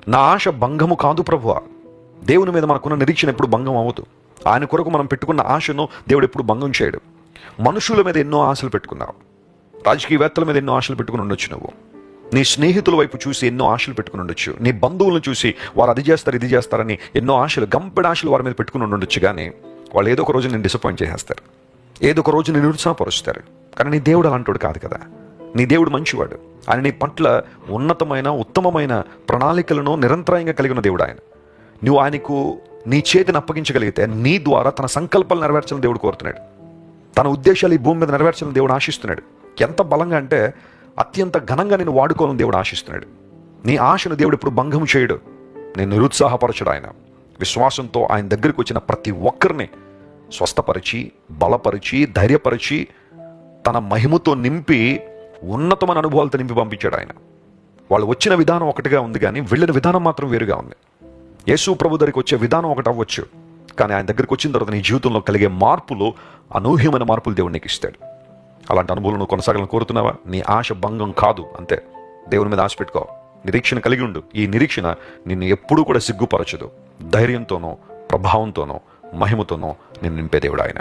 నా ఆశ భంగము కాదు ప్రభువా. దేవుని మీద మనకున్న నిరీక్షణ ఎప్పుడు భంగం అవ్వదు. ఆయన కొరకు మనం పెట్టుకున్న ఆశను దేవుడు ఎప్పుడు భంగం చేయడు. మనుషుల మీద ఎన్నో ఆశలు పెట్టుకున్నావు, రాజకీయవేత్తల మీద ఎన్నో ఆశలు పెట్టుకుని ఉండొచ్చు, నువ్వు నీ స్నేహితుల వైపు చూసి ఎన్నో ఆశలు పెట్టుకుని ఉండొచ్చు, నీ బంధువులను చూసి వారు అది చేస్తారు ఇది చేస్తారని ఎన్నో ఆశలు, గంపెడ ఆశలు వారి మీద పెట్టుకుని ఉండొచ్చు. కానీ వాళ్ళు ఏదో ఒక రోజు నేను డిసప్పాయింట్ చేసేస్తారు, ఏదో ఒక రోజు నేను నిరుత్సాహపరుస్తారు. కానీ నీ దేవుడు అలాంటివాడు కాదు కదా. నీ దేవుడు మంచివాడు. ఆయన నీ పట్ల ఉన్నతమైన ఉత్తమమైన ప్రణాళికలను నిరంతరాయంగా కలిగిన దేవుడు ఆయన. నువ్వు ఆయనకు నీ చేతిని అప్పగించగలిగితే నీ ద్వారా తన సంకల్పాలు నెరవేర్చాలని దేవుడు కోరుతున్నాడు. తన ఉద్దేశాలు ఈ భూమి మీద నెరవేర్చాలని దేవుడు ఆశిస్తున్నాడు. ఎంత బలంగా అంటే అత్యంత ఘనంగా నేను వాడుకోవాలని దేవుడు ఆశిస్తున్నాడు. నీ ఆశను దేవుడు ఇప్పుడు భంగం చేయడు, నేను నిరుత్సాహపరచడు. ఆయన విశ్వాసంతో ఆయన దగ్గరికి వచ్చిన ప్రతి ఒక్కరిని స్వస్థపరిచి, బలపరిచి, ధైర్యపరిచి, తన మహిమతో నింపి, ఉన్నతమైన అనుభవాలతో నింపి పంపించాడు ఆయన. వాళ్ళు వచ్చిన విధానం ఒకటిగా ఉంది, కానీ వెళ్ళిన విధానం మాత్రం వేరుగా ఉంది. యేసు ప్రభు దగ్గరికి వచ్చే విధానం ఒకటి అవ్వచ్చు, కానీ ఆయన దగ్గరికి వచ్చిన తర్వాత నీ జీవితంలో కలిగే మార్పులు, అనూహ్యమైన మార్పులు దేవుడు నీకు ఇస్తాడు. అలాంటి అనుభవం నువ్వు కొనసాగాలని కోరుతున్నావా? నీ ఆశ భంగం కాదు, అంతే. దేవుని మీద ఆశ పెట్టుకో, నిరీక్షణ కలిగి ఉండు. ఈ నిరీక్షణ నిన్ను ఎప్పుడూ కూడా సిగ్గుపరచదు. ధైర్యంతోనో, ప్రభావంతోనో, మహిమతోనో నిన్ను నింపే దేవుడు ఆయన.